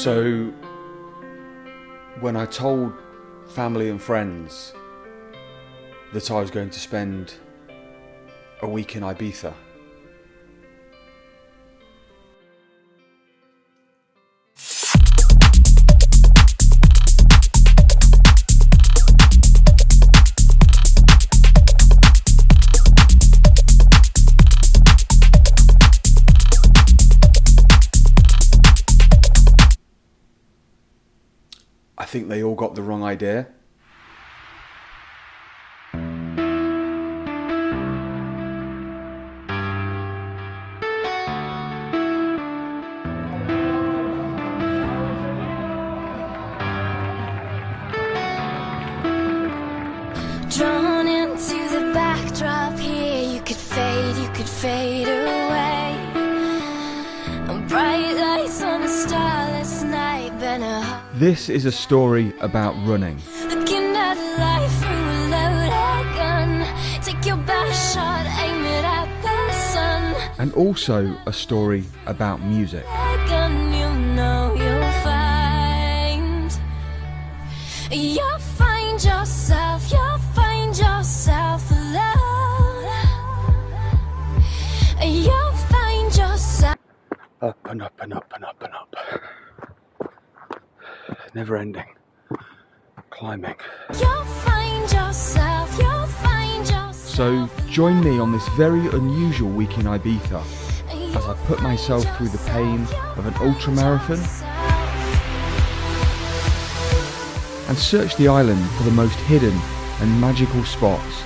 So, when I told family and friends that I was going to spend a week in Ibiza, I think they all got the wrong idea. Drawn into the backdrop here, you could fade away. Bright lights on a starless night, then This is a story about running. looking at life through a loaded gun. Take your best shot, aim it at the sun. And also a story about music. That gun, you know you'll find yourself, you'll find yourself alone. You'll find yourself. Up and up and up and up and up. Never ending. Climbing. You'll find yourself, you'll find yourself. So join me on this very unusual week in Ibiza as I put myself through the pain of an ultramarathon and search the island for the most hidden and magical spots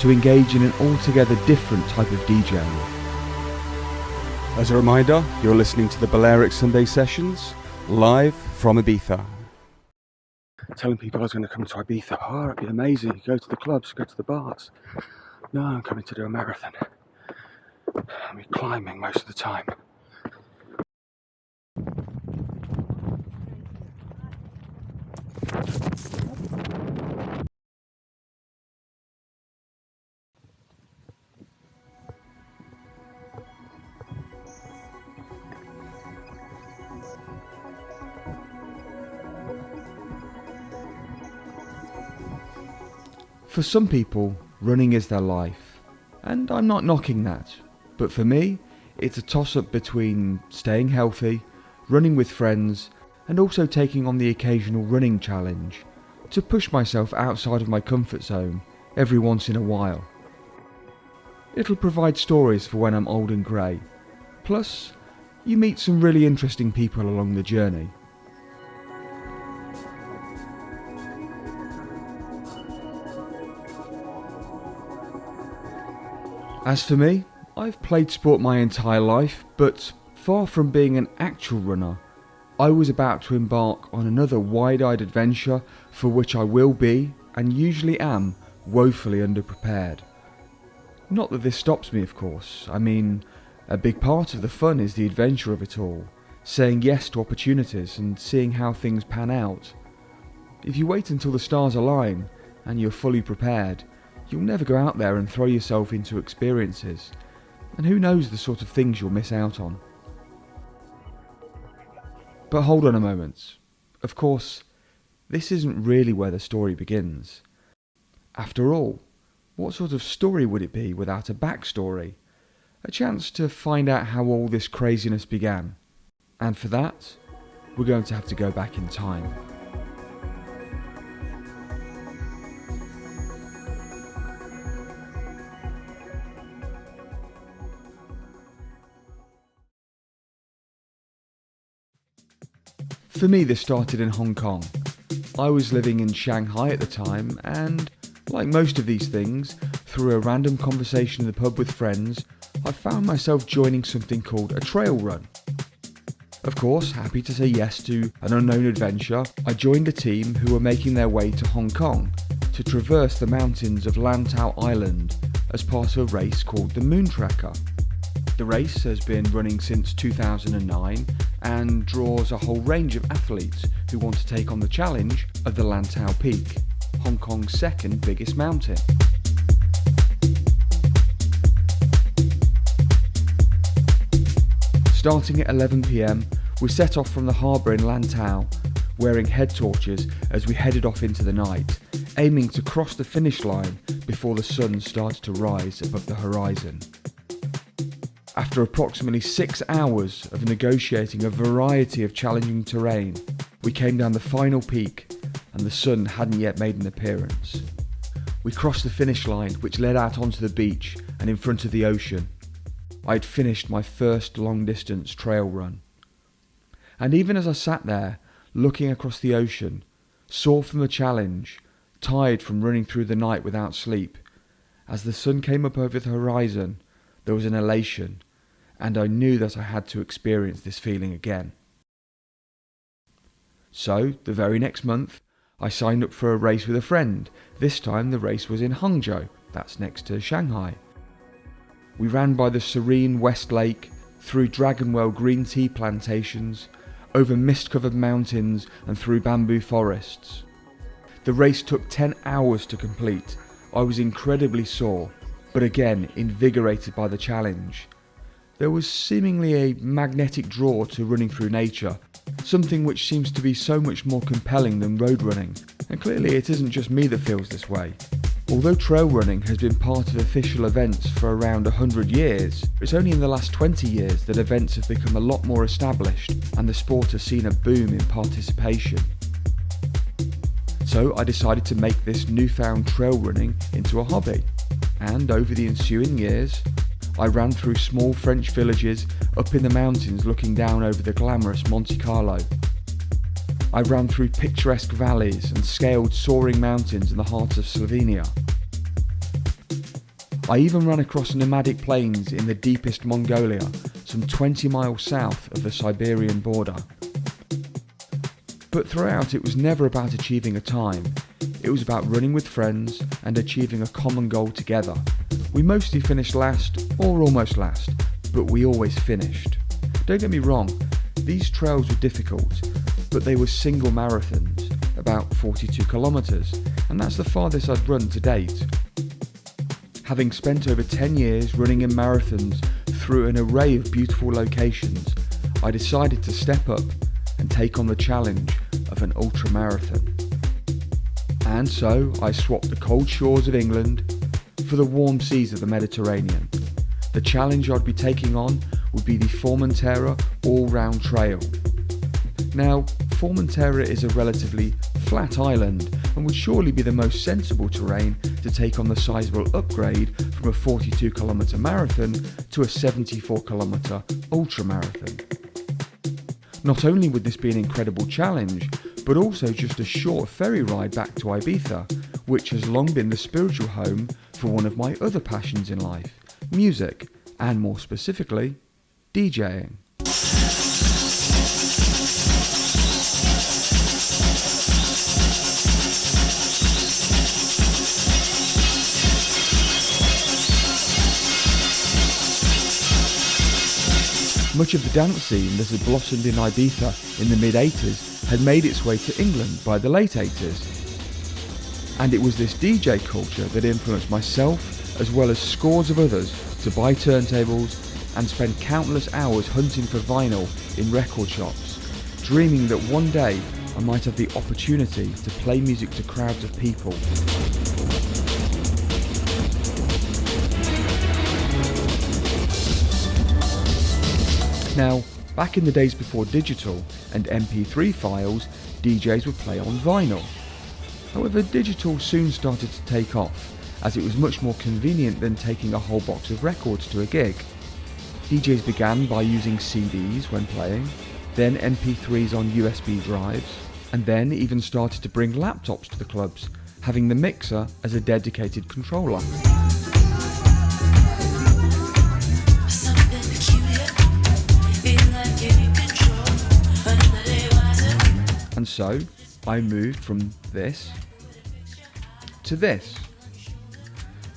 to engage in an altogether different type of DJing. As a reminder, you're listening to the Balearic Sunday Sessions, live from Ibiza. Telling people I was going to come to Ibiza, oh, it'd be amazing, go to the clubs, go to the bars. No, I'm coming to do a marathon. I'll be climbing most of the time. For some people, running is their life, and I'm not knocking that, but for me, it's a toss-up between staying healthy, running with friends, and also taking on the occasional running challenge, to push myself outside of my comfort zone every once in a while. It'll provide stories for when I'm old and grey, plus you meet some really interesting people along the journey. As for me, I've played sport my entire life, but far from being an actual runner, I was about to embark on another wide-eyed adventure for which I will be, and usually am, woefully underprepared. Not that this stops me, of course. I mean, a big part of the fun is the adventure of it all, saying yes to opportunities and seeing how things pan out. If you wait until the stars align and you're fully prepared, you'll never go out there and throw yourself into experiences, and who knows the sort of things you'll miss out on. But hold on a moment. Of course, this isn't really where the story begins. After all, what sort of story would it be without a backstory? A chance to find out how all this craziness began. And for that, we're going to have to go back in time. For me, this started in Hong Kong. I was living in Shanghai at the time, and like most of these things, through a random conversation in the pub with friends, I found myself joining something called a trail run. Of course, happy to say yes to an unknown adventure, I joined a team who were making their way to Hong Kong to traverse the mountains of Lantau Island as part of a race called the Moon Tracker. The race has been running since 2009 and draws a whole range of athletes who want to take on the challenge of the Lantau Peak, Hong Kong's second biggest mountain. Starting at 11 PM, We set off from the harbour in Lantau, wearing head torches as we headed off into the night, aiming to cross the finish line before the sun started to rise above the horizon. After approximately 6 hours of negotiating a variety of challenging terrain, we came down the final peak and the sun hadn't yet made an appearance. We crossed the finish line, which led out onto the beach and in front of the ocean. I had finished my first long-distance trail run. And even as I sat there, looking across the ocean, sore from the challenge, tired from running through the night without sleep, as the sun came up over the horizon, there was an elation, and I knew that I had to experience this feeling again. So, the very next month, I signed up for a race with a friend. This time the race was in Hangzhou, that's next to Shanghai. We ran by the serene West Lake, through Dragonwell green tea plantations, over mist-covered mountains and through bamboo forests. The race took 10 hours to complete. I was incredibly sore, but again invigorated by the challenge. There was seemingly a magnetic draw to running through nature, something which seems to be so much more compelling than road running, and clearly it isn't just me that feels this way. Although trail running has been part of official events for around 100 years, it's only in the last 20 years that events have become a lot more established and the sport has seen a boom in participation. So I decided to make this newfound trail running into a hobby, and over the ensuing years, I ran through small French villages up in the mountains looking down over the glamorous Monte Carlo. I ran through picturesque valleys and scaled soaring mountains in the heart of Slovenia. I even ran across nomadic plains in the deepest Mongolia, some 20 miles south of the Siberian border. But throughout it was never about achieving a time, it was about running with friends and achieving a common goal together. We mostly finished last, or almost last, but we always finished. Don't get me wrong, these trails were difficult, but they were single marathons, about 42 kilometres, and that's the farthest I'd run to date. Having spent over 10 years running in marathons through an array of beautiful locations, I decided to step up and take on the challenge of an ultramarathon. And so I swapped the cold shores of England for the warm seas of the Mediterranean. The challenge I'd be taking on would be the Formentera all-round trail. Now, Formentera is a relatively flat island and would surely be the most sensible terrain to take on the sizable upgrade from a 42 kilometre marathon to a 74 kilometre ultramarathon. Not only would this be an incredible challenge, but also just a short ferry ride back to Ibiza, which has long been the spiritual home for one of my other passions in life, music, and more specifically, DJing. Much of the dance scene that had blossomed in Ibiza in the mid-80s had made its way to England by the late 80s. And it was this DJ culture that influenced myself as well as scores of others to buy turntables and spend countless hours hunting for vinyl in record shops, dreaming that one day I might have the opportunity to play music to crowds of people. Now, back in the days before digital and MP3 files, DJs would play on vinyl. However, digital soon started to take off, as it was much more convenient than taking a whole box of records to a gig. DJs began by using CDs when playing, then MP3s on USB drives, and then even started to bring laptops to the clubs, having the mixer as a dedicated controller. And so, I moved from this to this.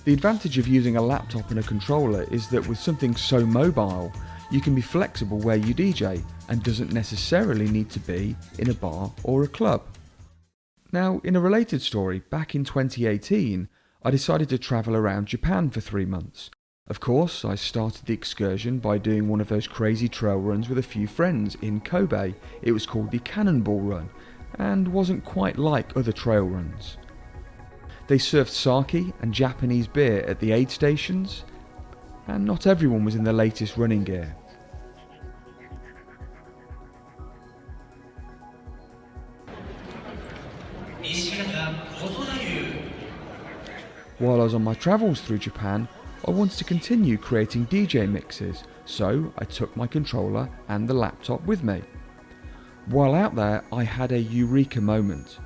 The advantage of using a laptop and a controller is that with something so mobile, you can be flexible where you DJ and doesn't necessarily need to be in a bar or a club. Now, in a related story, back in 2018, I decided to travel around Japan for 3 months. Of course, I started the excursion by doing one of those crazy trail runs with a few friends in Kobe. It was called the Cannonball Run, and wasn't quite like other trail runs. They served sake and Japanese beer at the aid stations, and not everyone was in the latest running gear. While I was on my travels through Japan, I wanted to continue creating DJ mixes, so I took my controller and the laptop with me. While out there, I had a eureka moment.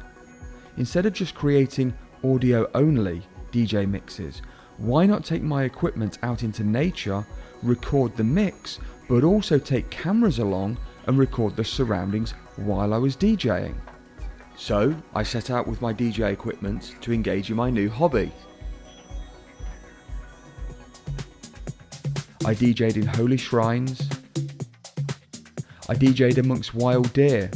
Instead of just creating audio-only DJ mixes, why not take my equipment out into nature, record the mix, but also take cameras along and record the surroundings while I was DJing? So I set out with my DJ equipment to engage in my new hobby. I DJ'd in holy shrines. I DJ'd amongst wild deer.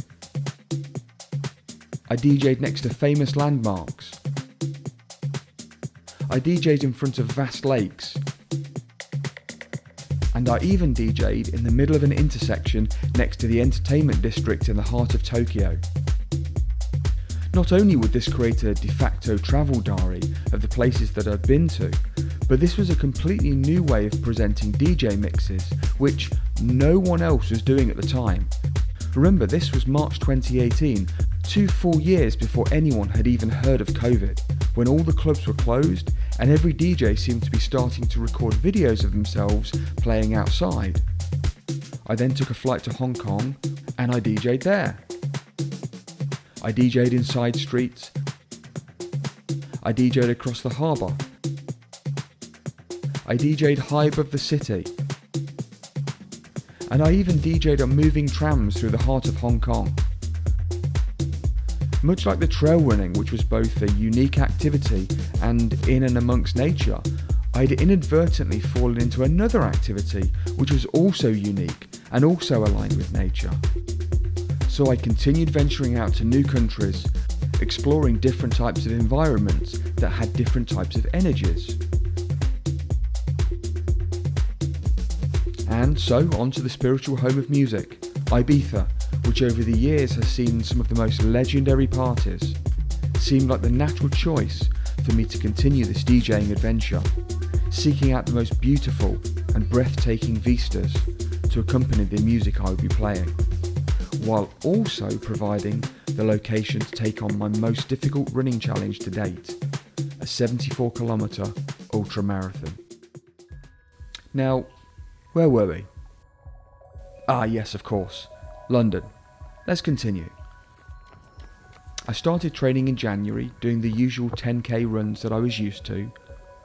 I DJ'd next to famous landmarks. I DJ'd in front of vast lakes. And I even DJ'd in the middle of an intersection next to the entertainment district in the heart of Tokyo. Not only would this create a de facto travel diary of the places that I'd been to, but this was a completely new way of presenting DJ mixes, which no one else was doing at the time. Remember, this was March 2018, 2 full years before anyone had even heard of COVID, when all the clubs were closed and every DJ seemed to be starting to record videos of themselves playing outside. I then took a flight to Hong Kong and I DJ'd there. I DJ'd in side streets. I DJ'd across the harbour. I DJ'd high above the city. And I even DJ'd on moving trams through the heart of Hong Kong. Much like the trail running, which was both a unique activity and in and amongst nature, I'd inadvertently fallen into another activity which was also unique and also aligned with nature. So I continued venturing out to new countries, exploring different types of environments that had different types of energies. And so on to the spiritual home of music, Ibiza, which over the years has seen some of the most legendary parties, seemed like the natural choice for me to continue this DJing adventure, seeking out the most beautiful and breathtaking vistas to accompany the music I would be playing, while also providing the location to take on my most difficult running challenge to date, a 74-kilometre ultramarathon. Now, where were we? Ah yes, of course, London. Let's continue. I started training in January, doing the usual 10k runs that I was used to,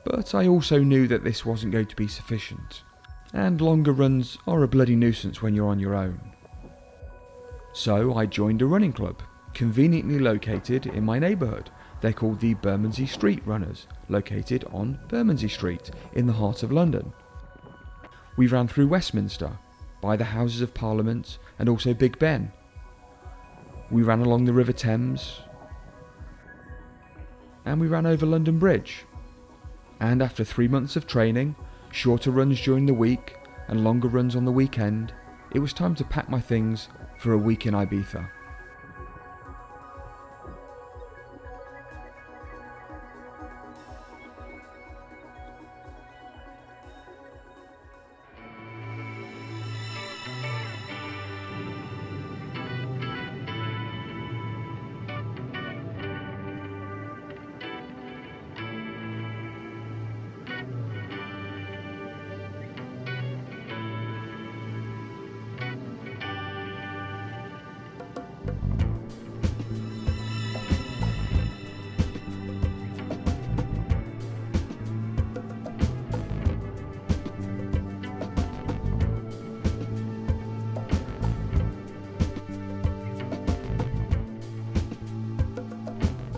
but I also knew that this wasn't going to be sufficient, and longer runs are a bloody nuisance when you're on your own. So I joined a running club, conveniently located in my neighbourhood. They're called the Bermondsey Street Runners, located on Bermondsey Street in the heart of London. We ran through Westminster, by the Houses of Parliament and also Big Ben. We ran along the River Thames, and we ran over London Bridge. And after 3 months of training, shorter runs during the week and longer runs on the weekend, it was time to pack my things for a week in Ibiza.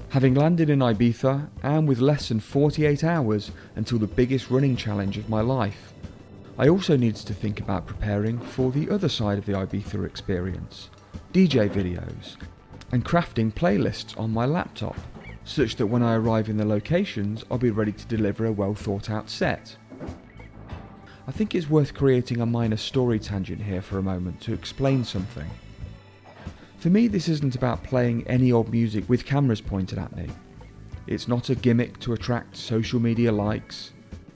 Having landed in Ibiza, and with less than 48 hours until the biggest running challenge of my life, I also needed to think about preparing for the other side of the Ibiza experience, DJ videos, and crafting playlists on my laptop, such that when I arrive in the locations I'll be ready to deliver a well thought out set. I think it's worth creating a minor story tangent here for a moment to explain something. For me, this isn't about playing any old music with cameras pointed at me. It's not a gimmick to attract social media likes.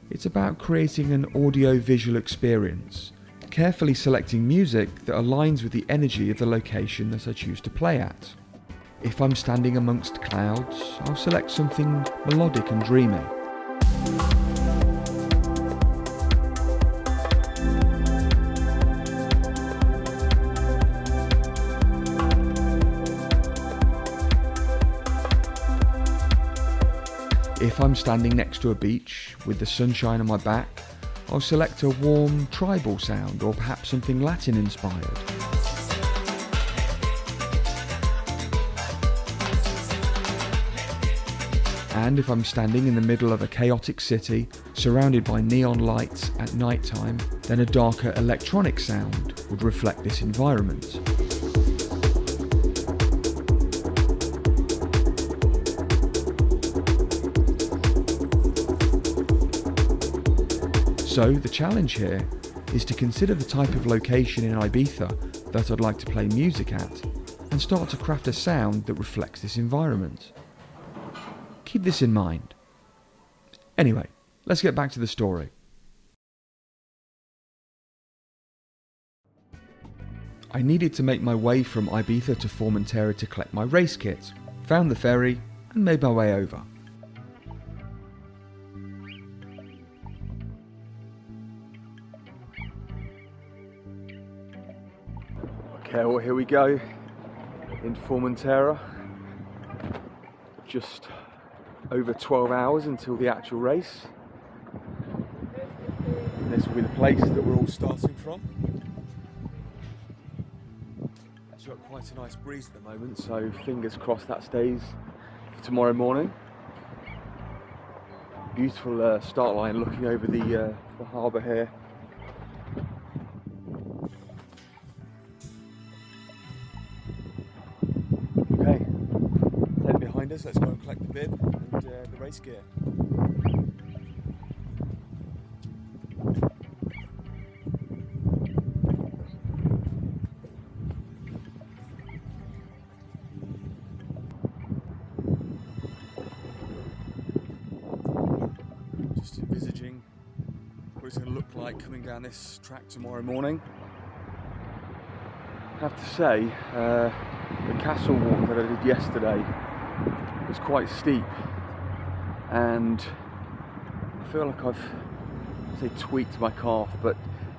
It's about creating an audio-visual experience, carefully selecting music that aligns with the energy of the location that I choose to play at. If I'm standing amongst clouds, I'll select something melodic and dreamy. If I'm standing next to a beach with the sunshine on my back, I'll select a warm tribal sound or perhaps something Latin inspired. And if I'm standing in the middle of a chaotic city, surrounded by neon lights at night time, then a darker electronic sound would reflect this environment. So the challenge here is to consider the type of location in Ibiza that I'd like to play music at and start to craft a sound that reflects this environment. Keep this in mind. Anyway, let's get back to the story. I needed to make my way from Ibiza to Formentera to collect my race kit, found the ferry and made my way over. Okay, well here we go in Formentera. Just over 12 hours until the actual race. And this will be the place that we're all starting from. It's got quite a nice breeze at the moment, so fingers crossed that stays for tomorrow morning. Beautiful start line looking over the harbour here. Let's go and collect the bib and the race gear. Just envisaging what it's going to look like coming down this track tomorrow morning. I have to say, the castle walk that I did yesterday was quite steep, and I feel like I've tweaked my calf, but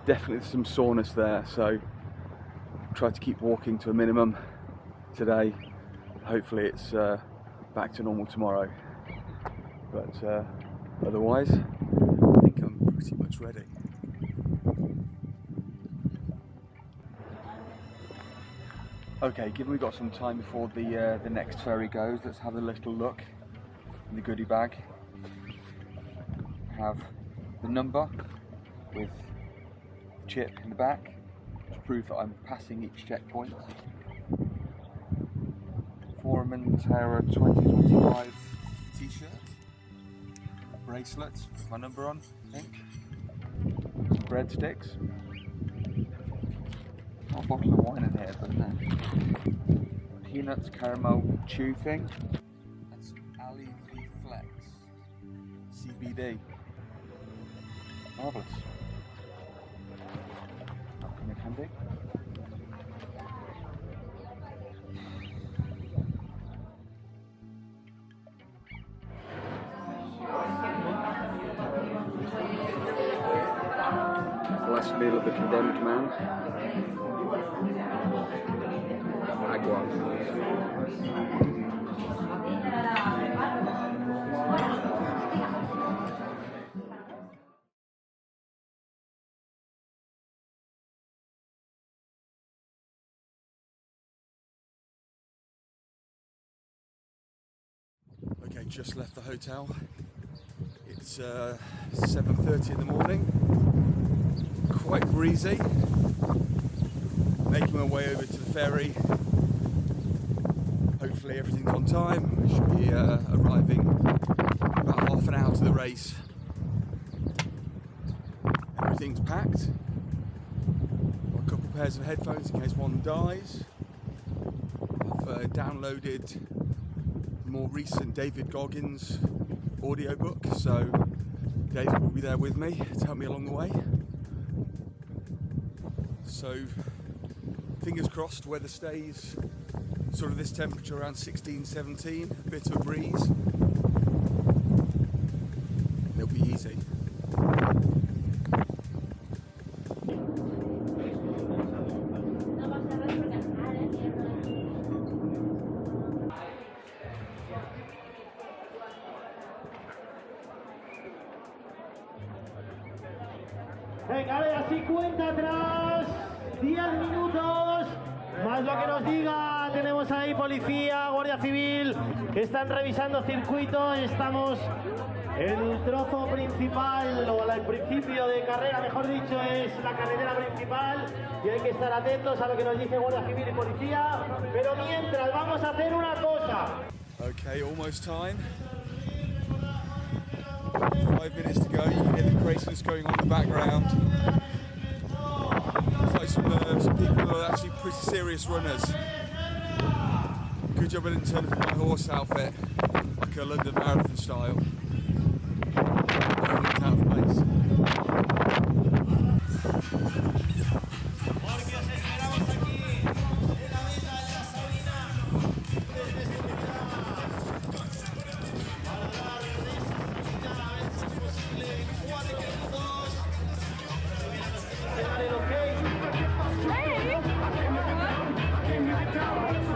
definitely some soreness there, so try to keep walking to a minimum today. Hopefully it's back to normal tomorrow, but otherwise I think I'm pretty much ready. Okay, given we've got some time before the next ferry goes, let's have a little look in the goodie bag. I have the number with chip in the back to prove that I'm passing each checkpoint. Formentera 2025 t-shirt, bracelet with my number on, I think. Some breadsticks. Got a bottle of wine in here, but no. Peanuts caramel chew thing. That's Ali V Flex CBD. Marvellous. That'll come in handy. Last meal of the condemned man. Okay, just left the hotel. It's 7:30 in the morning. Quite breezy. Making my way over to the ferry. Hopefully everything's on time. I should be arriving about half an hour to the race. everything's packed. Got a couple pairs of headphones in case one dies. I've downloaded the more recent David Goggins audiobook, so David will be there with me to help me along the way. So fingers crossed weather stays sort of this temperature around 16, 17, a bit of a breeze. It'll be easy. Venga, de así cuenta atrás, 10 minutos, más lo que nos diga. Tenemos ahí policía, guardia civil, que están revisando circuito. Estamos en el trozo principal, o el principio de carrera, mejor dicho, es la carretera principal, y hay que estar atentos a lo que nos dice guardia civil y policía. Pero mientras, vamos a hacer una cosa. Okay, almost time. 5 minutes to go. You can hear the craziness going on in the background. It's like some people who are actually pretty serious runners. Good job I didn't turn up in my horse outfit, like a London marathon style. I looked out of place.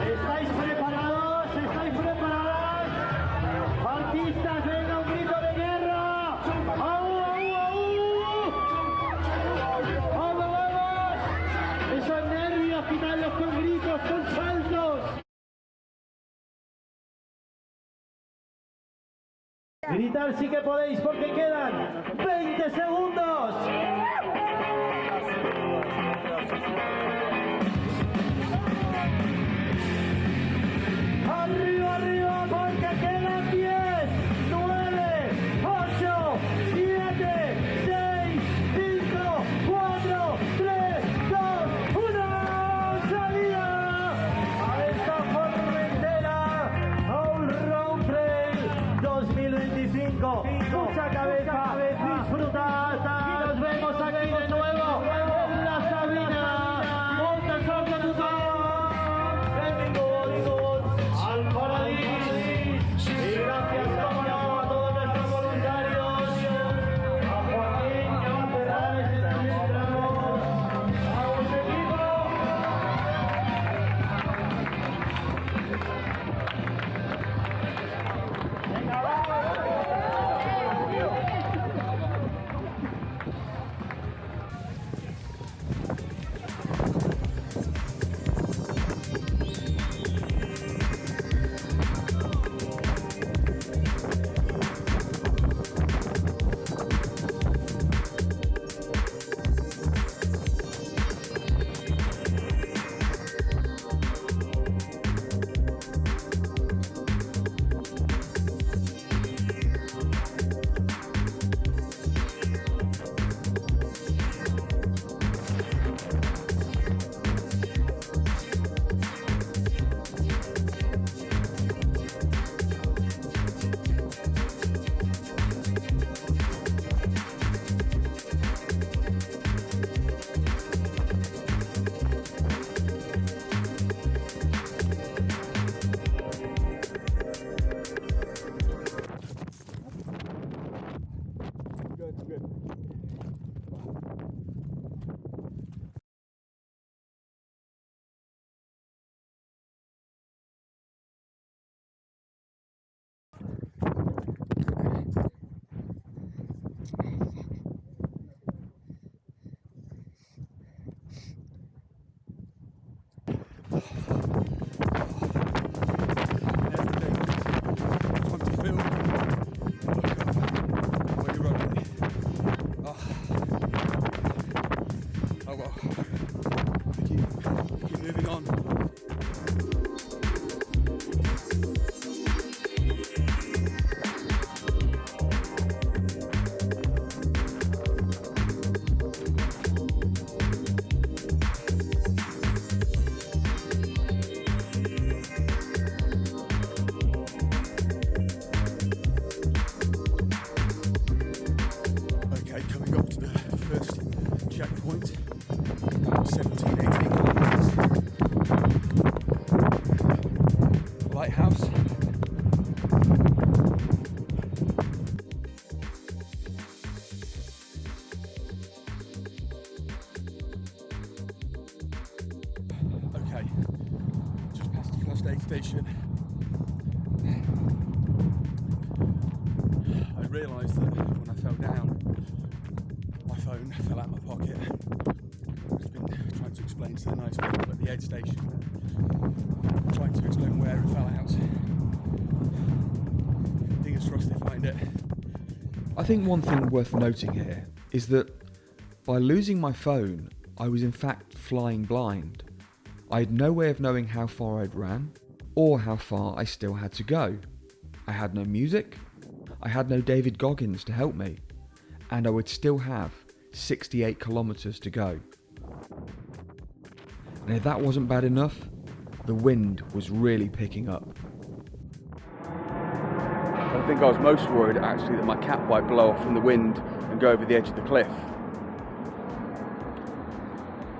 ¿Estáis preparados? ¿Estáis preparadas? Artistas, venga, un grito de guerra. ¡Au, au, au! ¡Vamos, vamos! Esos nervios, quitarlos con gritos, con saltos. Gritar sí que podéis porque quedan 20 segundos. Arriba, arriba, porque quedan 10, 9, 8, 7, 6, 5, 4, 3, 2, 1, salida a esta formentera, a un Road Trail 2025. Mucha cabeza, disfrutad y nos vemos aquí de nuevo en la Sabina. Moltes gràcies a tothom. Benvinguts al Paradís. Y gracias, como no, a todos nuestros voluntarios. A Joaquín, que va a cerrar este tramo. A vuestro equipo. Venga, vamos. realised that when I fell down, my phone fell out of my pocket. I've been trying to explain to the nice people at the aid station, trying to explain where it fell out. Fingers crossed they find it. I think one thing worth noting here is that by losing my phone, I was in fact flying blind. I had no way of knowing how far I'd ran, or how far I still had to go. I had no music, I had no David Goggins to help me, and I would still have 68 kilometres to go. And if that wasn't bad enough, the wind was really picking up. I think I was most worried actually that my cap might blow off from the wind and go over the edge of the cliff.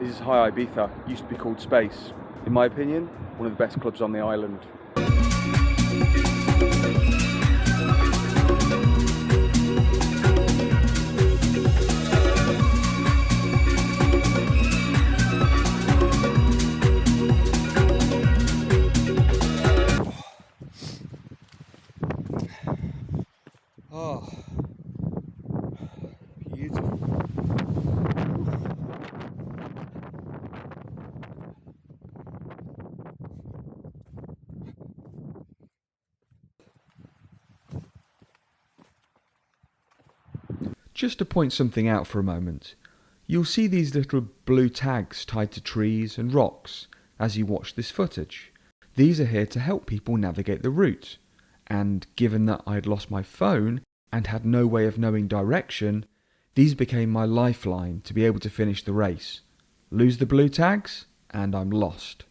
This is High Ibiza, used to be called Space. In my opinion, one of the best clubs on the island. Oh, beautiful. Just to point something out for a moment, you'll see these little blue tags tied to trees and rocks as you watch this footage. These are here to help people navigate the route, and given that I had lost my phone and had no way of knowing direction, these became my lifeline to be able to finish the race. Lose the blue tags, and I'm lost.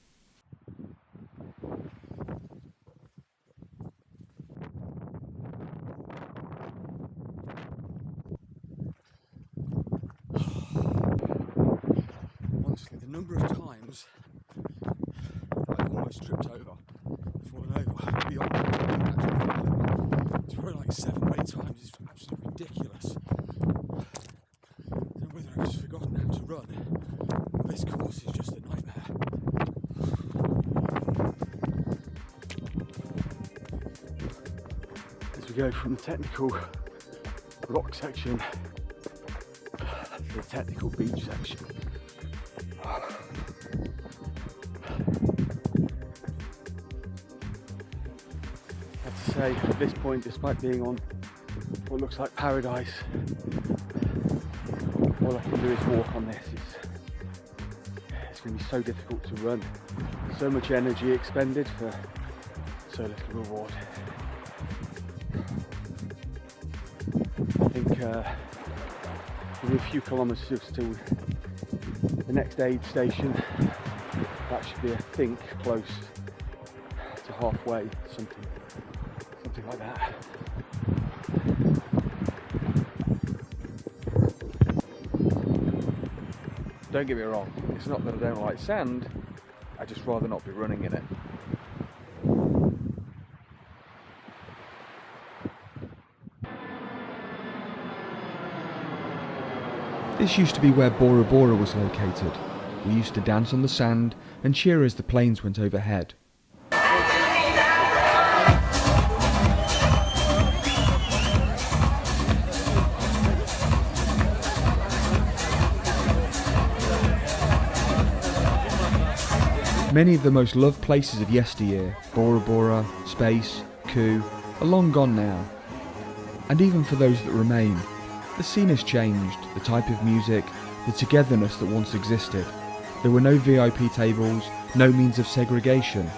Honestly, the number of times I've almost tripped over, fallen over, beyond it's probably like 7 or 8 times. It's absolutely ridiculous. I don't know whether I've just forgotten how to run. This course is just a nightmare. As we go from the technical rock section to the technical beach section. I have to say, at this point, despite being on what looks like paradise, all I can do is walk on this. It's going to be so difficult to run. So much energy expended for so little reward. I think maybe a few kilometres till the next aid station. That should be, I think, close to halfway, something like that. Don't get me wrong, it's not that I don't like sand, I'd just rather not be running in it. This used to be where Bora Bora was located. We used to dance on the sand and cheer as the planes went overhead. Many of the most loved places of yesteryear, Bora Bora, Space, Koo, are long gone now. And even for those that remain, the scene has changed, the type of music, the togetherness that once existed. There were no VIP tables, no means of segregation.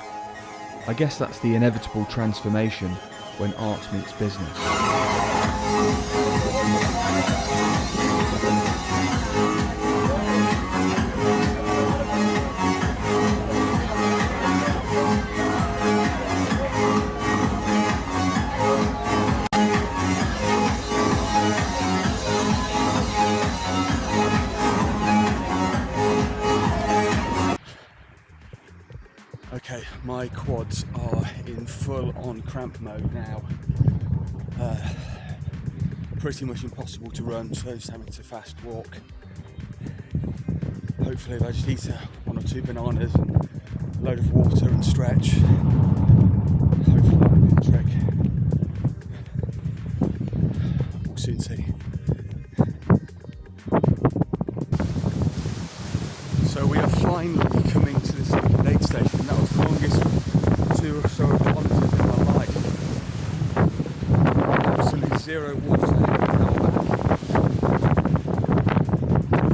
I guess that's the inevitable transformation when art meets business. Okay, my quads are in full-on cramp mode now. Pretty much impossible to run, so just having to fast walk. Hopefully if I just eat 1 or 2 bananas and a load of water and stretch, hopefully that'll be the trick. 0 water now back.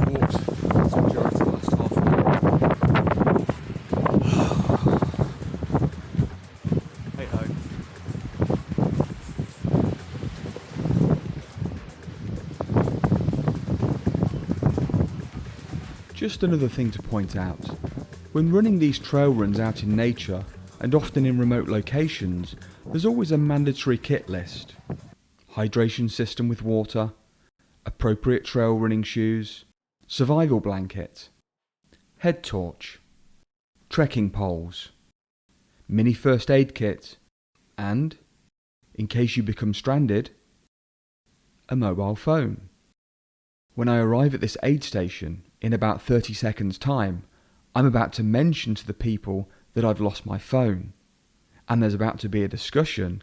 Walked the majority of the last half an hour. Hey ho. Just another thing to point out. When running these trail runs out in nature, and often in remote locations, there's always a mandatory kit list. Hydration system with water, appropriate trail running shoes, survival blanket, head torch, trekking poles, mini first aid kit, and, in case you become stranded, a mobile phone. When I arrive at this aid station, in about 30 seconds time, I'm about to mention to the people that I've lost my phone, and there's about to be a discussion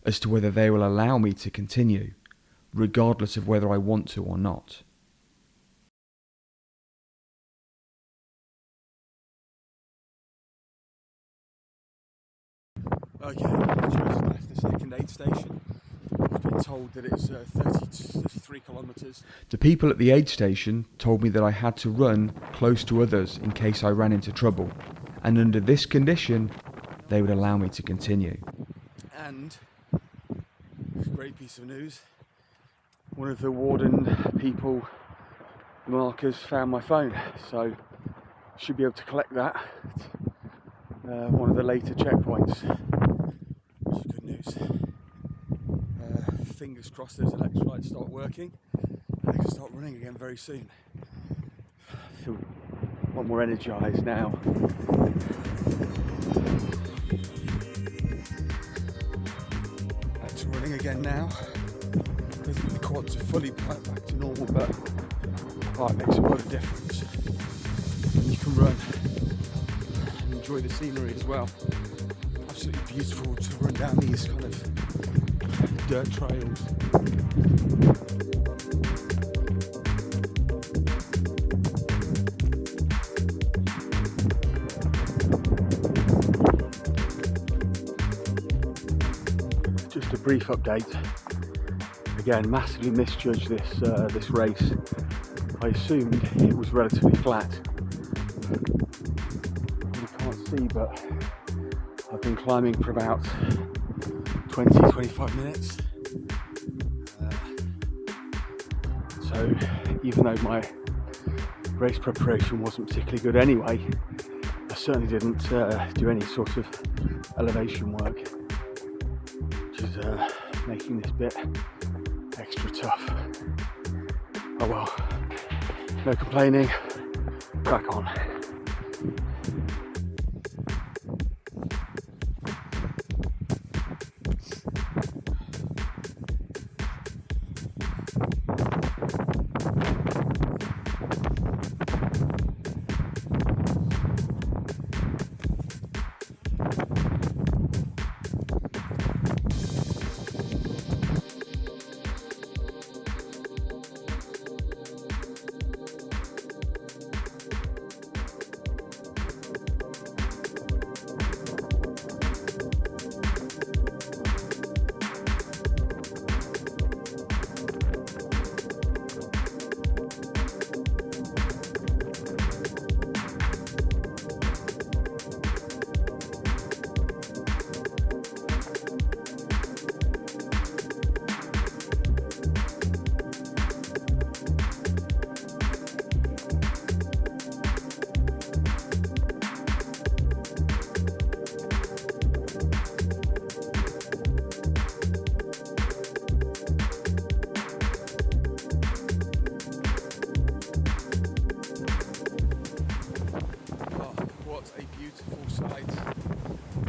as to whether they will allow me to continue, regardless of whether I want to or not. Okay, I just left the second aid station. I've been told that it's 33 kilometres. The people at the aid station told me that I had to run close to others in case I ran into trouble, and under this condition, they would allow me to continue. And, great piece of news, one of the warden people, markers, found my phone, so should be able to collect that at one of the later checkpoints, which is good news. Fingers crossed those electrolytes start working and I can start running again very soon. I feel a lot more energised now. Back to running again now. I think the quads are fully back to normal, but it makes a lot of difference. And you can run and enjoy the scenery as well. Absolutely beautiful to run down these kind of dirt trails. Just a brief update. Again, massively misjudged this race. I assumed it was relatively flat. You can't see, but I've been climbing for about 20-25 minutes. So even though my race preparation wasn't particularly good anyway, I certainly didn't do any sort of elevation work, which is making this bit extra tough. Oh well, no complaining, back on.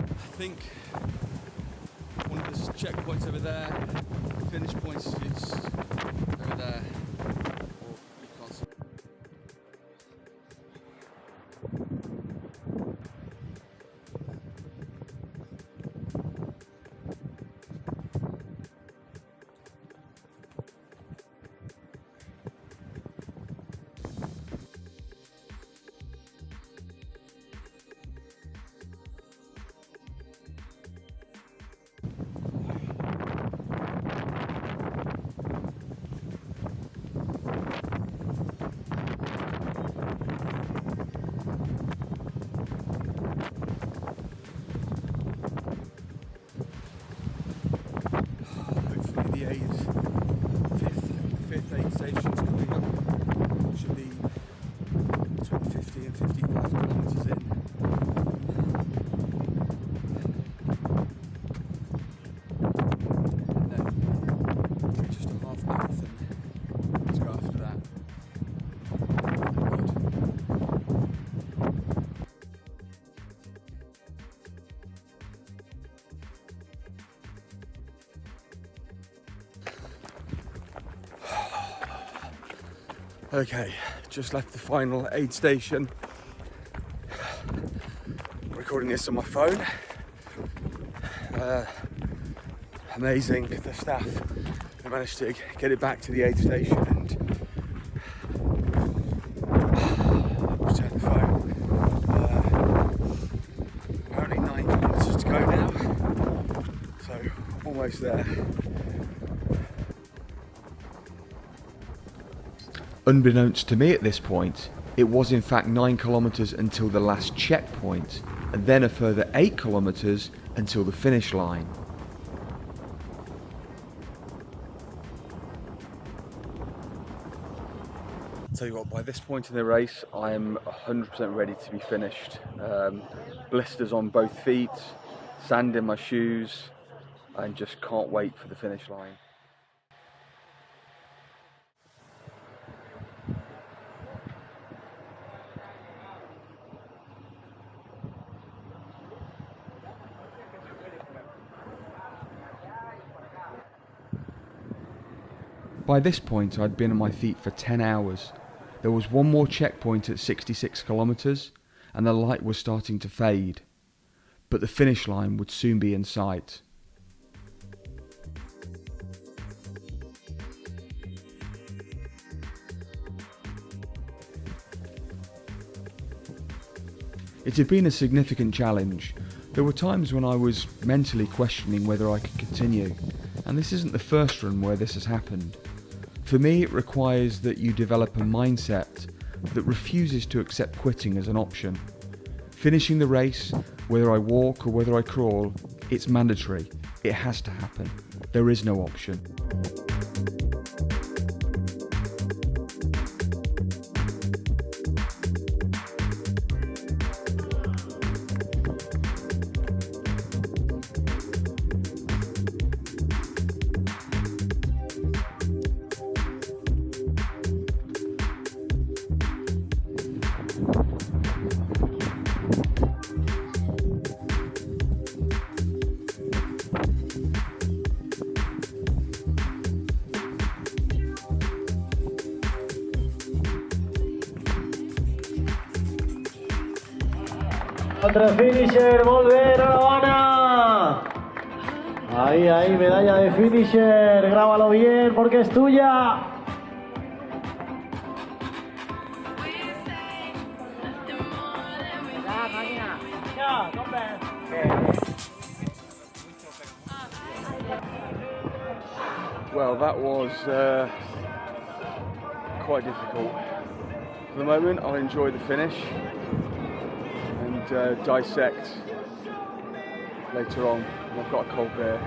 I think one of the checkpoints over there, the finish points is over there, or you can't see. last aid stations coming up. Should be between 50 and 55 kilometres in. And then just a half marathon to go after that. Okay, just left the final aid station. Recording this on my phone. Amazing, the staff they managed to get it back to the aid station and return the phone. Only 9 kilometres to go now, so almost there. Unbeknownst to me at this point, it was in fact 9 kilometres until the last checkpoint, and then a further 8 kilometres until the finish line. Tell you what, by this point in the race, I'm 100% ready to be finished. Blisters on both feet, sand in my shoes, and just can't wait for the finish line. By this point, I'd been on my feet for 10 hours. There was one more checkpoint at 66 kilometres, and the light was starting to fade. But the finish line would soon be in sight. It had been a significant challenge. There were times when I was mentally questioning whether I could continue, and this isn't the first run where this has happened. For me, it requires that you develop a mindset that refuses to accept quitting as an option. Finishing the race, whether I walk or whether I crawl, it's mandatory. It has to happen. There is no option. Contra finisher, volver a La Habana. Ahí, medalla de finisher. Grábalo bien porque es tuya. Well, that was quite difficult. For the moment, I'll enjoy the finish and dissect later on. I've got a cold beer.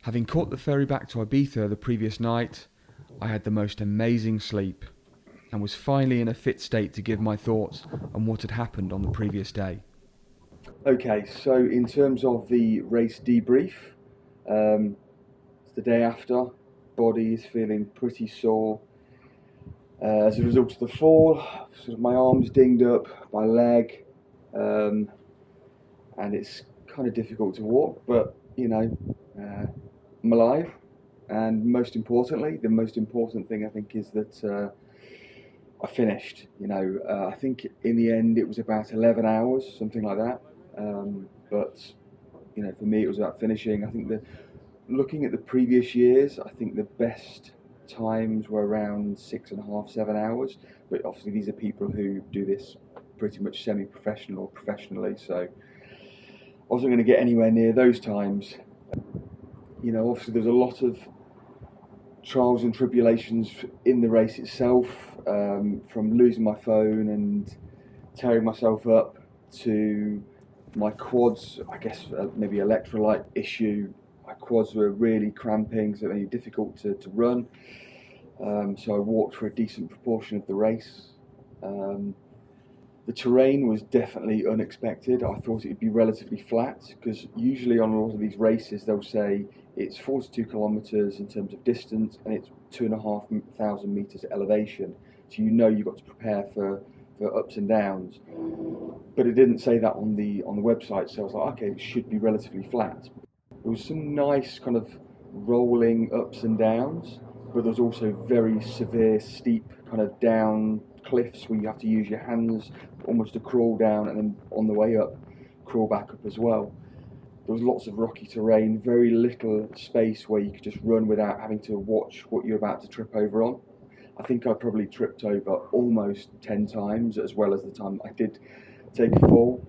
Having caught the ferry back to Ibiza the previous night, I had the most amazing sleep. and was finally in a fit state to give my thoughts on what had happened on the previous day. Okay, so in terms of the race debrief, it's the day after, body is feeling pretty sore. As a result of the fall, sort of my arm's dinged up, my leg, and it's kind of difficult to walk, but you know, I'm alive. And most importantly, the most important thing I think is that I finished. You know, I think in the end it was about 11 hours, something like that. But you know, for me it was about finishing. I think that looking at the previous years, I think the best times were around 6.5, 7 hours. But obviously these are people who do this pretty much semi-professional or professionally, so I wasn't going to get anywhere near those times. You know, obviously there's a lot of trials and tribulations in the race itself, from losing my phone and tearing myself up to my quads, I guess maybe electrolyte issue. My quads were really cramping, so it made it difficult to run. So I walked for a decent proportion of the race. The terrain was definitely unexpected. I thought it would be relatively flat, because usually on a lot of these races they'll say it's 42 kilometers in terms of distance and it's 2,500 meters elevation. So you know you've got to prepare for ups and downs. But it didn't say that on the website, so I was like, okay, it should be relatively flat. There was some nice kind of rolling ups and downs, but there's also very severe, steep kind of down cliffs where you have to use your hands almost to crawl down, and then on the way up, crawl back up as well. There was lots of rocky terrain, very little space where you could just run without having to watch what you're about to trip over on. I think I probably tripped over almost 10 times, as well as the time I did take a fall.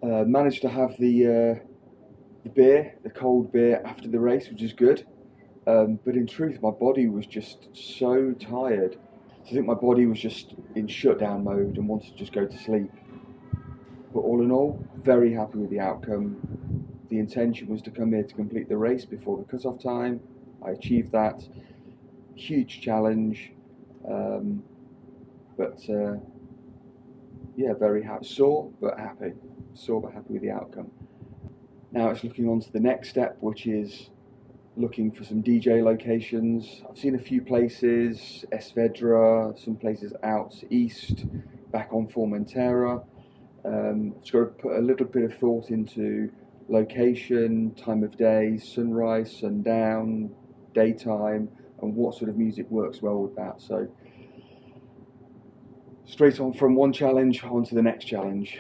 Managed to have the beer, the cold beer after the race, which is good. But in truth, my body was just so tired. So I think my body was just in shutdown mode and wanted to just go to sleep. But all in all, very happy with the outcome. The intention was to come here to complete the race before the cut-off time. I achieved that. Huge challenge. Yeah, very happy. Sore but happy. Sore but happy with the outcome. Now it's looking on to the next step, which is looking for some DJ locations. I've seen a few places, Vedra, some places out east, back on Formentera. Just got to put a little bit of thought into location, time of day, sunrise, sundown, daytime, and what sort of music works well with that. So straight on from one challenge onto the next challenge.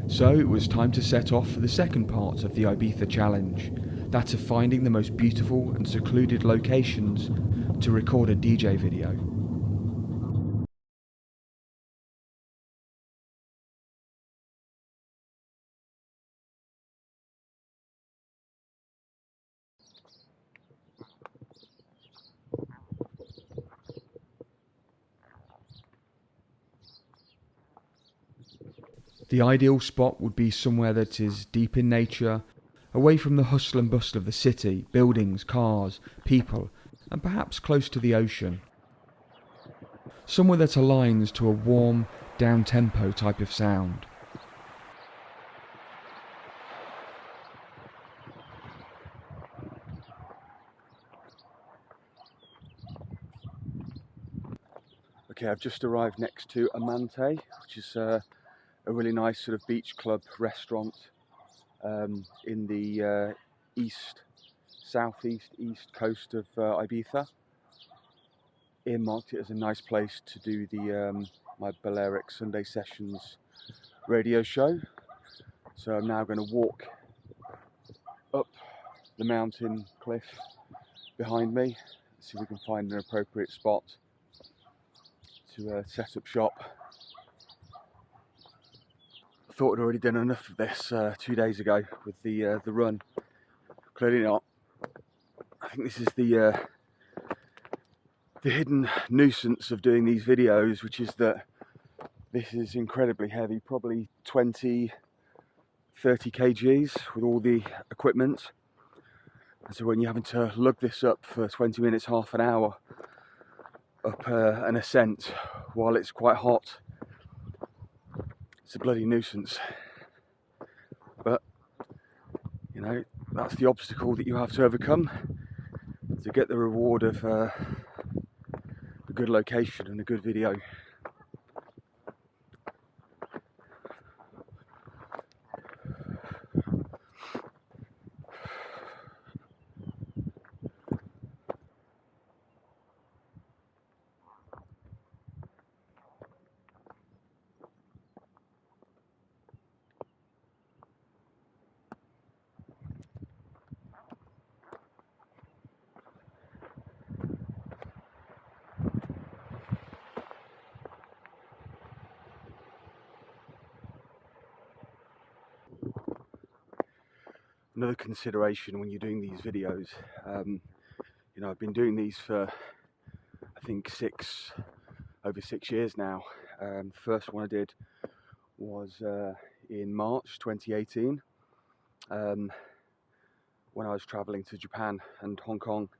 So it was time to set off for the second part of the Ibiza challenge, that of finding the most beautiful and secluded locations to record a DJ video. The ideal spot would be somewhere that is deep in nature, away from the hustle and bustle of the city, buildings, cars, people, and perhaps close to the ocean. Somewhere that aligns to a warm, down-tempo type of sound. Okay, I've just arrived next to Amante, which is a really nice sort of beach club restaurant in the southeast east coast of Ibiza. Earmarked it as a nice place to do the my Balearic Sunday Sessions radio show. So I'm now going to walk up the mountain cliff behind me, see if we can find an appropriate spot to set up shop. I thought I'd already done enough of this 2 days ago with the run. Clearly not. think this is the hidden nuisance of doing these videos, which is that this is incredibly heavy, probably 20, 30 kgs with all the equipment. And so when you're having to lug this up for 20 minutes, half an hour, up an ascent while it's quite hot, it's a bloody nuisance. But, you know, that's the obstacle that you have to overcome to get the reward of a good location and a good video. Another consideration when you're doing these videos, you know, I've been doing these for I think over 6 years now. The first one I did was in March 2018 when I was traveling to Japan and Hong Kong,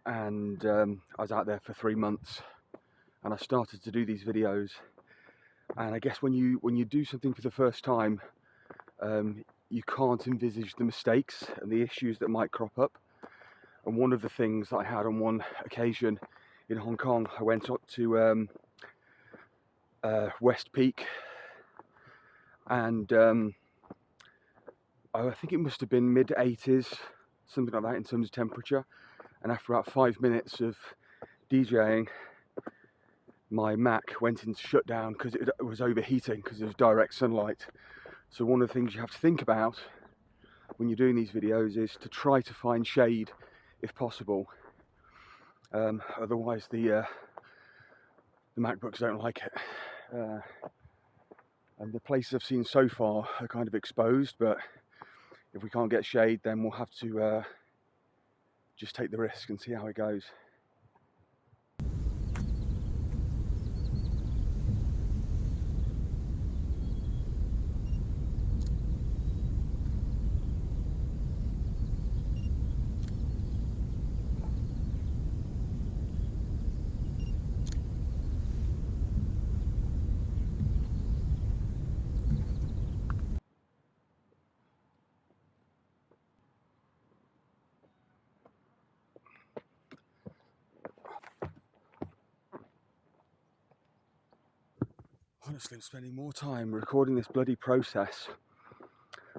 and I was out there for 3 months, and I started to do these videos. And I guess when you do something for the first time, you can't envisage the mistakes and the issues that might crop up. And one of the things that I had on one occasion in Hong Kong, I went up to West Peak, and I think it must have been mid-80s, something like that in terms of temperature. And after about 5 minutes of DJing, my Mac went into shutdown because it was overheating because it was direct sunlight. So one of the things you have to think about when you're doing these videos is to try to find shade if possible. Otherwise the MacBooks don't like it. And the places I've seen so far are kind of exposed, but if we can't get shade, then we'll have to just take the risk and see how it goes. Honestly, I'm spending more time recording this bloody process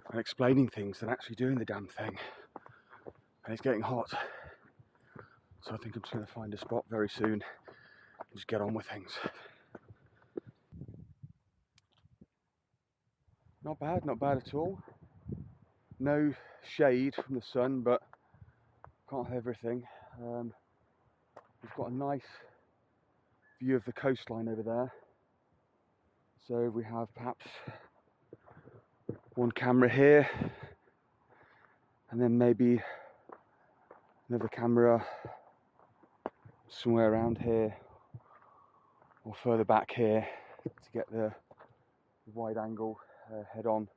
and explaining things than actually doing the damn thing. And it's getting hot. So I think I'm just going to find a spot very soon and just get on with things. Not bad at all. No shade from the sun, but can't have everything. We've got a nice view of the coastline over there. So we have perhaps one camera here, and then maybe another camera somewhere around here or further back here to get the wide angle head on.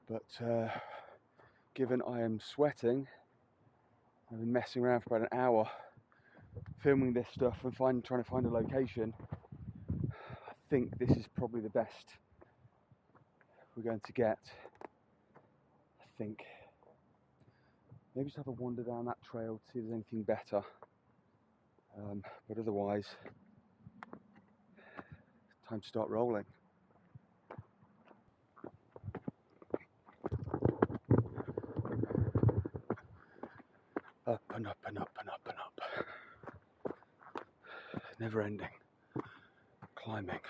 But given I am sweating, I've been messing around for about an hour filming this stuff and trying to find a location. I think this is probably the best we're going to get. I think maybe just have a wander down that trail to see if there's anything better, but otherwise time to start rolling. Up and up and up and up and up, never ending climbing.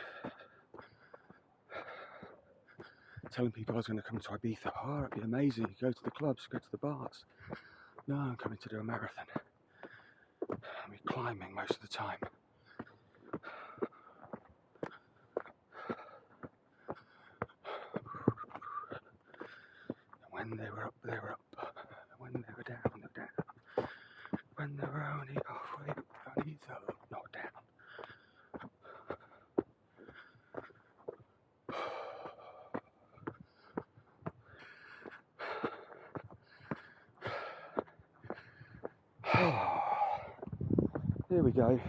Telling people I was going to come to Ibiza. Oh, it'd be amazing. You go to the clubs, go to the bars. No, I'm coming to do a marathon. I'll be climbing most of the time. When they were up, they were up. When they were down, they were down. Here we go.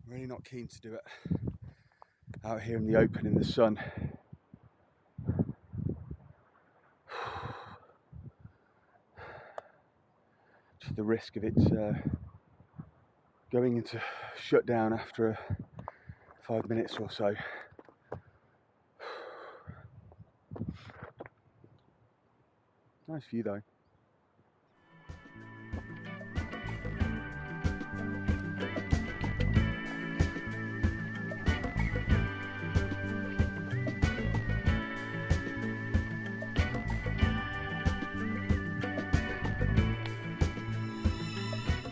Really not keen to do it out here in the open in the sun. Just the risk of it going into shutdown after 5 minutes or so. Nice view though.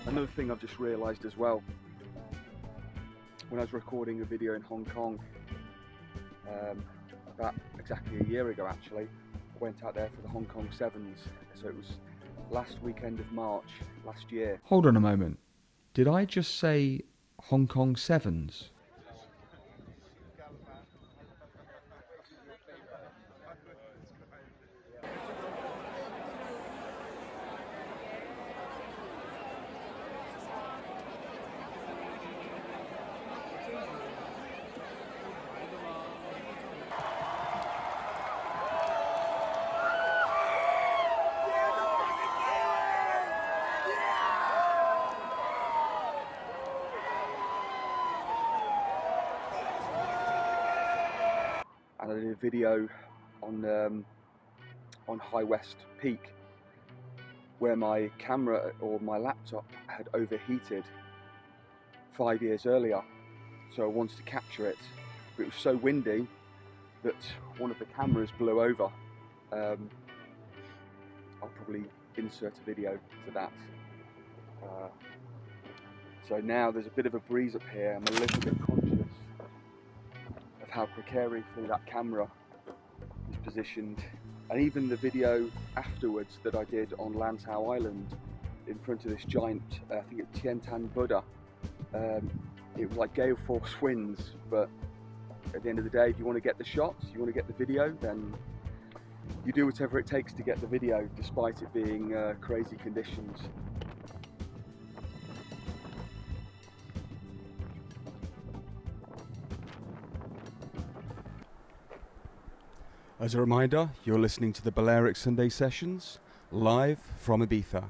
Another thing I've just realised as well, when I was recording a video in Hong Kong, about exactly a year ago actually, I went out there for the Hong Kong Sevens, so it was last weekend of March last year. Hold on a moment. Did I just say Hong Kong Sevens? And I did a video on High West Peak where my camera or my laptop had overheated 5 years earlier, so I wanted to capture it, but it was so windy that one of the cameras blew over. I'll probably insert a video to that. So now there's a bit of a breeze up here. I'm a little bit conscious of how precariously that camera is positioned, and even the video afterwards that I did on Lantau Island in front of this giant, I think it's Tien Tan Buddha. It was like gale force winds, but at the end of the day, if you want to get the shots, you want to get the video, then you do whatever it takes to get the video, despite it being crazy conditions. As a reminder, you're listening to the Balearic Sunday Sessions, live from Ibiza.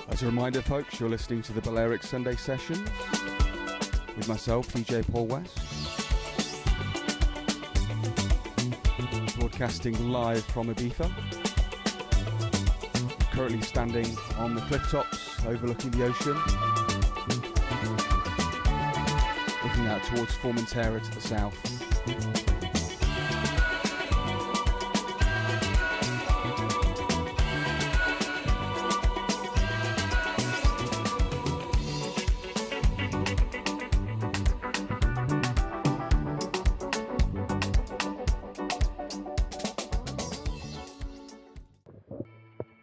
As a reminder, folks, you're listening to the Balearic Sunday Sessions with myself, DJ Paul West, broadcasting live from Ibiza. Currently standing on the cliff tops overlooking the ocean, looking out towards Formentera to the south.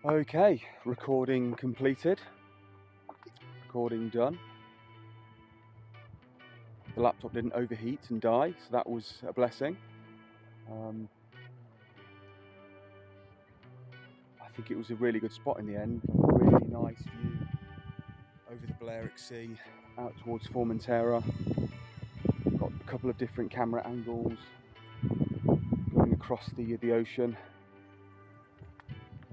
Okay, recording completed, recording done. The laptop didn't overheat and die, so that was a blessing. I think it was a really good spot in the end. Really nice view over the Balearic Sea, out towards Formentera. Got a couple of different camera angles going across the ocean,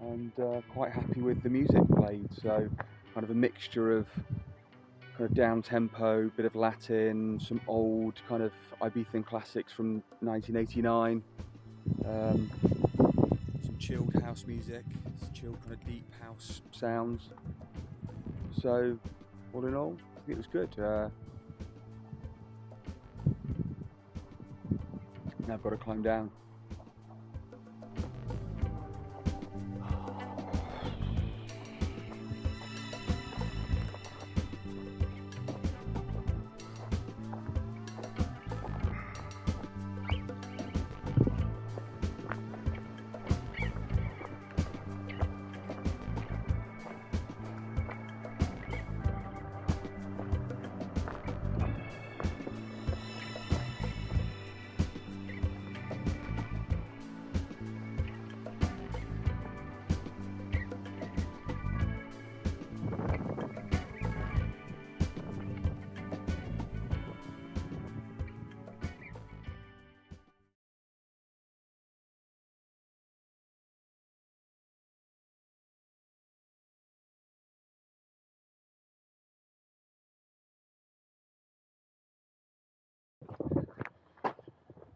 and quite happy with the music played. So kind of a mixture of kind of down tempo, bit of Latin, some old kind of Ibiza classics from 1989, some chilled house music, some chilled kind of deep house sounds. So all in all, I think it was good. Now I've got to climb down.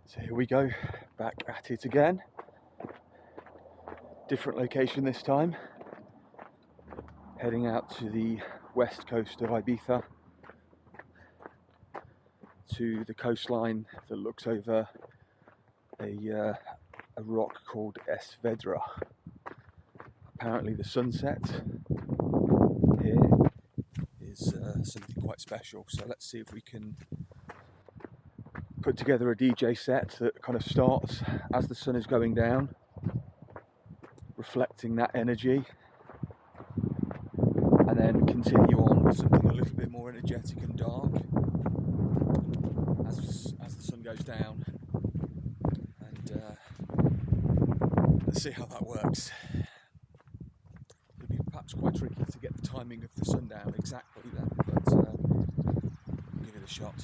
So here we go, back at it again. Different location this time. Heading out to the west coast of Ibiza, to the coastline that looks over a rock called Vedra. Apparently the sunset here is something quite special, so let's see if we can put together a DJ set that kind of starts as the sun is going down, reflecting that energy, and then continue on with something a little bit more energetic and dark as the sun goes down, and let's see how that works. It'll be perhaps quite tricky to get the timing of the sun down exactly then, but we'll give it a shot.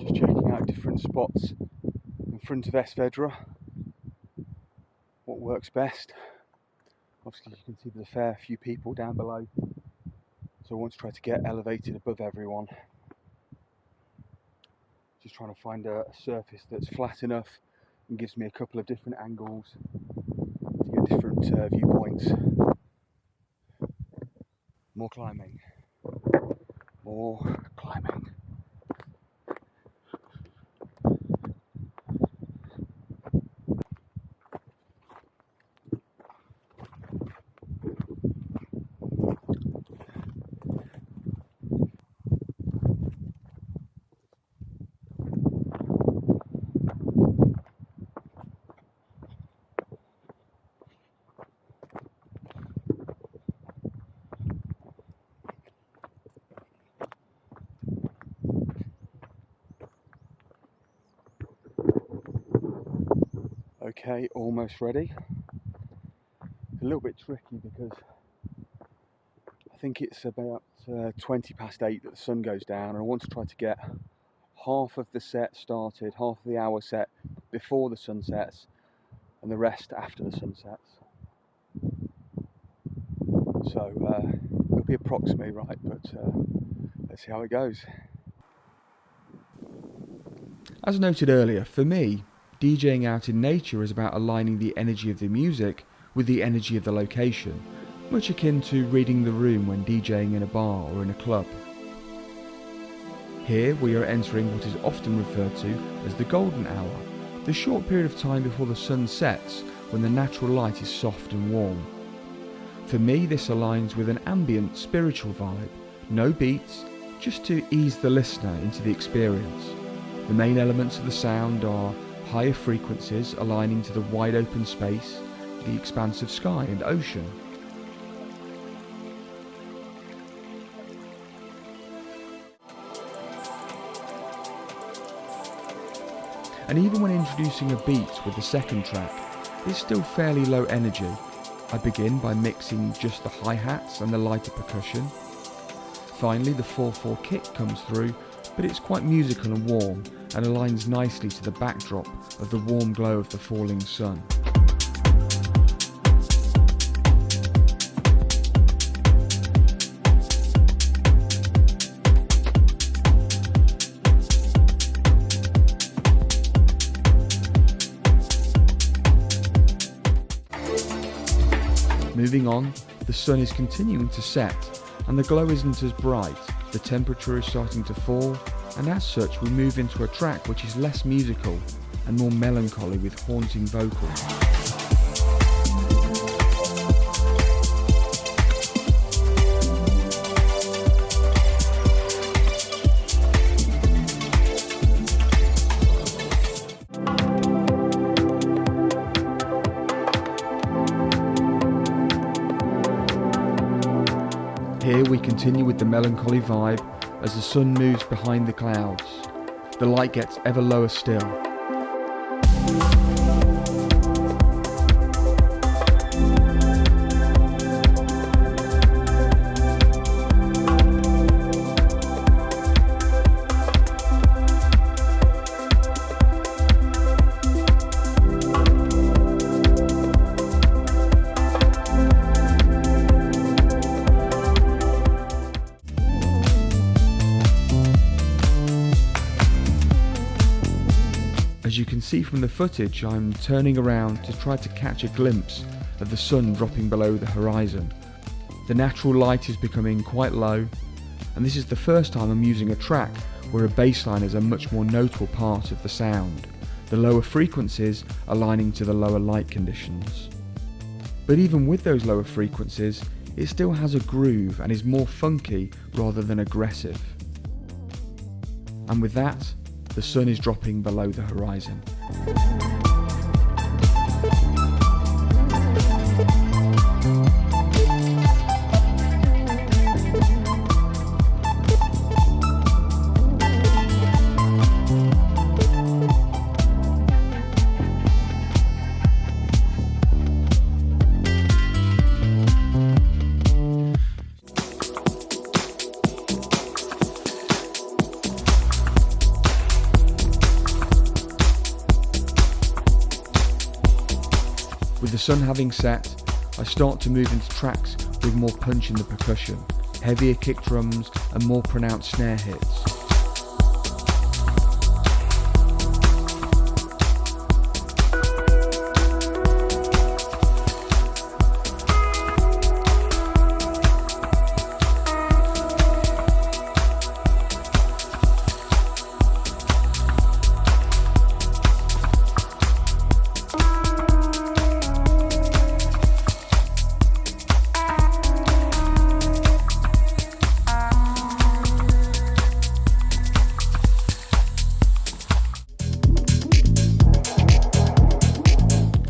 Just checking out different spots in front of Vedra, what works best. Obviously you can see there's a fair few people down below, so I want to try to get elevated above everyone. Just trying to find a surface that's flat enough and gives me a couple of different angles to get different viewpoints. More climbing. More climbing. Okay, almost ready. It's a little bit tricky because I think it's about 20 past 8 that the sun goes down, and I want to try to get half of the set started, half of the hour set before the sun sets, and the rest after the sun sets. So it'll be approximately right, but let's see how it goes. As noted earlier, for me, DJing out in nature is about aligning the energy of the music with the energy of the location, much akin to reading the room when DJing in a bar or in a club. Here we are entering what is often referred to as the golden hour, the short period of time before the sun sets when the natural light is soft and warm. For me, this aligns with an ambient, spiritual vibe. No beats, just to ease the listener into the experience. The main elements of the sound are higher frequencies aligning to the wide open space, the expanse of sky and ocean. And even when introducing a beat with the second track, it's still fairly low energy. I begin by mixing just the hi-hats and the lighter percussion. Finally, the 4/4 kick comes through, but it's quite musical and warm and aligns nicely to the backdrop of the warm glow of the falling sun. Moving on, the sun is continuing to set and the glow isn't as bright, the temperature is starting to fall, and as such we move into a track which is less musical and more melancholy with haunting vocals. Here we continue with the melancholy vibe as the sun moves behind the clouds. The light gets ever lower still. As you can see from the footage, I'm turning around to try to catch a glimpse of the sun dropping below the horizon. The natural light is becoming quite low, and this is the first time I'm using a track where a bass line is a much more notable part of the sound, the lower frequencies aligning to the lower light conditions. But even with those lower frequencies, it still has a groove and is more funky rather than aggressive. And with that, the sun is dropping below the horizon. With the sun having set, I start to move into tracks with more punch in the percussion, heavier kick drums and more pronounced snare hits.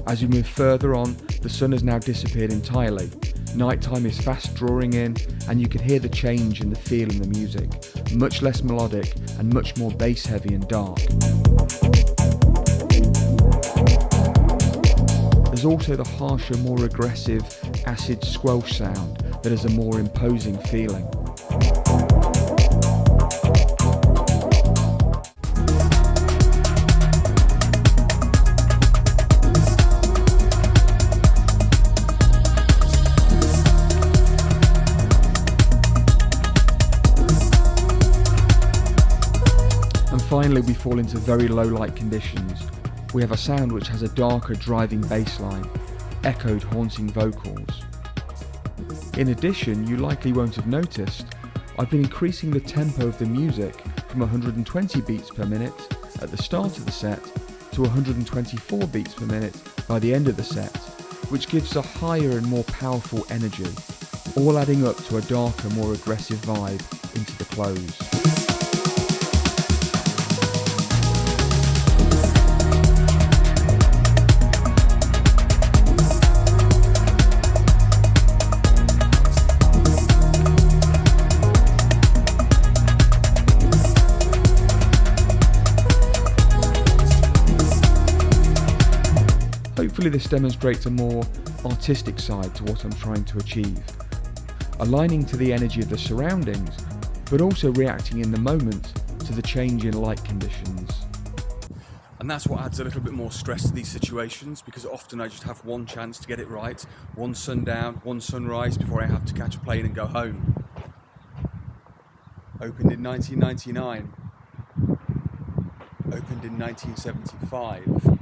As we move further on, the sun has now disappeared entirely. Nighttime is fast drawing in, and you can hear the change in the feel in the music, much less melodic and much more bass heavy and dark. There's also the harsher, more aggressive, acid squelch sound that has a more imposing feeling. Finally, we fall into very low light conditions. We have a sound which has a darker driving bass line, echoed haunting vocals. In addition, you likely won't have noticed, I've been increasing the tempo of the music from 120 beats per minute at the start of the set to to 124 beats per minute by the end of the set, which gives a higher and more powerful energy, all adding up to a darker, more aggressive vibe into the close. Hopefully this demonstrates a more artistic side to what I'm trying to achieve, aligning to the energy of the surroundings, but also reacting in the moment to the change in light conditions. And that's what adds a little bit more stress to these situations, because often I just have one chance to get it right, one sundown, one sunrise before I have to catch a plane and go home. Opened in 1999. Opened in 1975.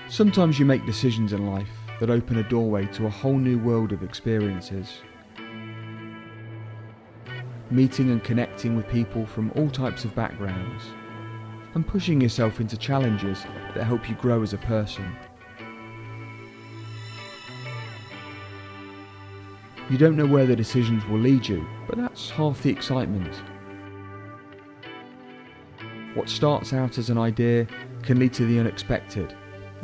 Sometimes you make decisions in life that open a doorway to a whole new world of experiences. Meeting and connecting with people from all types of backgrounds, and pushing yourself into challenges that help you grow as a person. You don't know where the decisions will lead you, but that's half the excitement. What starts out as an idea can lead to the unexpected,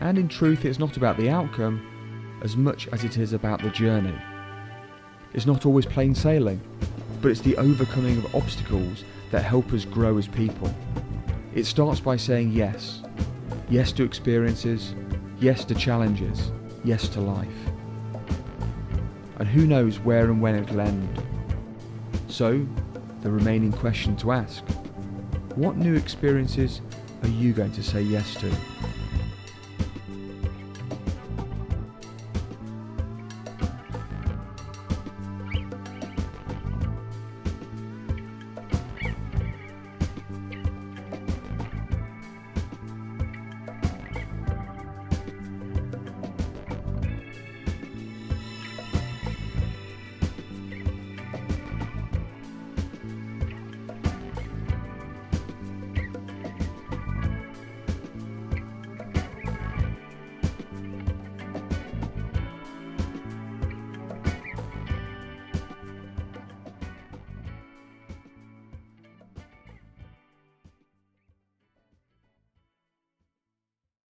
and in truth it's not about the outcome as much as it is about the journey. It's not always plain sailing, but it's the overcoming of obstacles that help us grow as people. It starts by saying yes. Yes to experiences, yes to challenges, yes to life. And who knows where and when it'll end. So, the remaining question to ask: what new experiences are you going to say yes to?